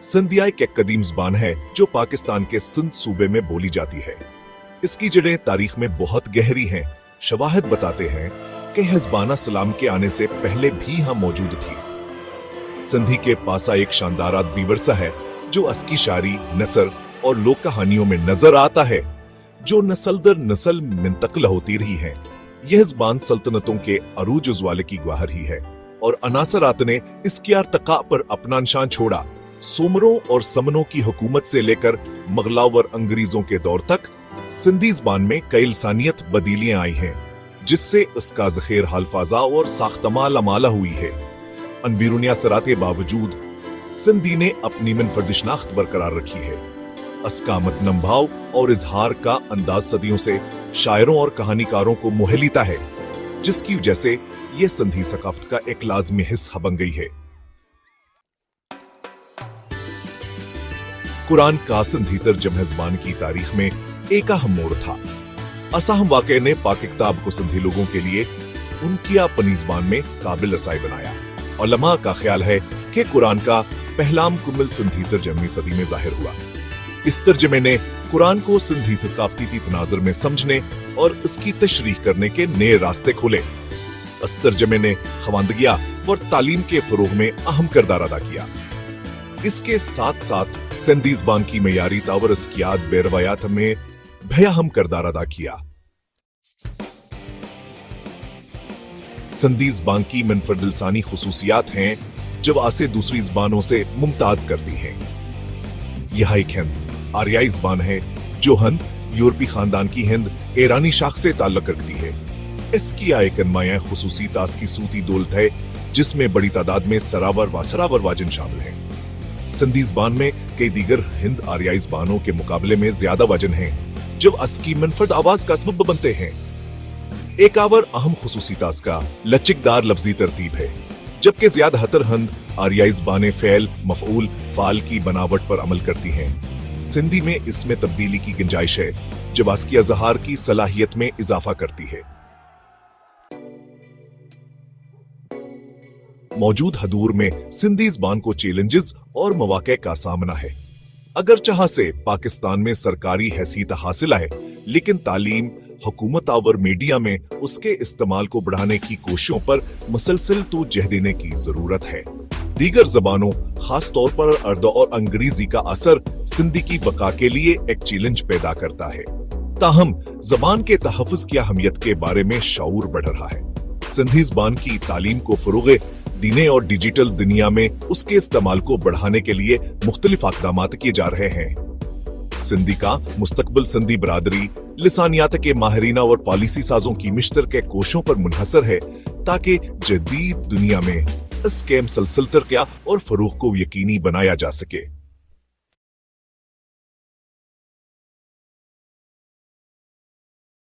सिंधिया एक कदीम ज़बान है जो पाकिस्तान के सिंध सूबे में बोली जाती है। इसकी जड़ें तारीख में बहुत गहरी हैं। शवाहिद बताते हैं कि यह ज़बान सलाम के आने से पहले भी यहाँ मौजूद थी। सिंधी के पासा एक शानदार अदबी वर्सा है जो अस्की शायरी, नसर और लोक कहानियों में नजर आता है, जो नस्ल दर नस्ल मुंतकिल होती रही है। यह ज़बान सल्तनतों के अरूज उज़्वाले की गवाह रही है और अनासरात ने इसके अर्तका पर अपना निशान छोड़ा। सोमरों और समनों की हुकूमत से लेकर मुगलावर अंग्रेजों के दौर तक सिंधी ज़बान में कई लसानियत बदीलियां आई हैं, जिससे इसका ज़ख़ीर हालफाजा और साख्तमाल अमाला हुई है। अनबिरुनिया सरात के बावजूद सिंधी ने अपनी मुनफरद शनाख्त बरकरार रखी है। इसका मतनम भाव और इजहार का अंदाज सदियों से शायरों और कहानीकारों को मोहलीता है, जिसकी वजह से यह सिंधी सकाफत का एक लाजमी हिस्सा बन गई है। कुरान का सिंधी तर्जुमा ज़बान की तारीख में एक अहम मोड़ था। असहम वाक़े ने पाक किताब को सिंधी लोगों के लिए उनकी अपनी ज़बान में काबिल रसाई बनाया। उलमा का ख्याल है कि कुरान का पहला मुकम्मल सिंधी तर्जुमा सदी में जाहिर हुआ। इस तर्जुमे ने कुरान को सिंधी थकाफती तनाज़ुर में समझने और इसकी तशरीह करने के नए रास्ते खोले। इस तर्जुमे ने खवानदगिया और तालीम के फरोग में अहम किरदार अदा किया। इसके साथ साथ सिंधी ज़बान की मयारी तावर अस्कियात बेरवायात में भी अहम किरदार अदा किया। सिंधी ज़बान की मुनफरद लसानी खुसूसियात हैं जो इसे दूसरी ज़बानों से मुमताज करती हैं। यह एक हिंद आर्याई ज़बान है जो हिंद यूरोपी खानदान की हिंद ईरानी शाख से ताल्लुक रखती है। इसकी एक नुमायां खुसूसी तास की सूती दौलत है, जिसमें बड़ी तादाद में सरावर व सरावर वाजिन शामिल हैं। सिंधी ज़बान में कई दीगर हिंद आर्याई ज़बानों के मुकाबले में ज्यादा वजन हैं, जो अस्की मुनफरद आवाज का सबब बनते हैं। एक और अहम खुसूसी तास का लचकदार लफ्जी तरतीब है, जबकि ज्यादातर हिंद आर्याई ज़बानें फ़ेल, मफ़ऊल, फ़ाल की बनावट पर अमल करती हैं। सिंधी में इसमें तब्दीली की गुंजाइश है, जो इसकी इज़हार की सलाहियत में इजाफा करती है। मौजूद हदूर में सिंधी ज़बान को चैलेंजेस और मौक़े का सामना है। अगर चाह से पाकिस्तान में सरकारी हैसियत हासिल है, लेकिन तालीम, हुकूमत और मीडिया में उसके इस्तेमाल को बढ़ाने की कोशिशों पर मुसलसल तवज्जो देने की जरूरत है। दीगर ज़बानों, खास तौर पर उर्दू और अंग्रेजी का असर सिंधी की बका के लिए एक चैलेंज पैदा करता है। ताहम ज़बान के तहफ़्फ़ुज़ की अहमियत के बारे में शऊर बढ़ रहा है। सिंधी ज़बान की तालीम को फ़रोग़ दीने और डिजिटल दुनिया में उसके इस्तेमाल को बढ़ाने के लिए मुख्तलिफ इक़दामात किए जा रहे हैं। सिंधी का मुस्तकबिल सिंधी बरादरी, लिसानियात के माहिरीना और पॉलिसी साजों की मुश्तरका कोशिशों पर मुनहसर है, ताकि जदीद दुनिया में इसके मुसलसल तरक्या और फरोग़ को यकीनी बनाया जा सके।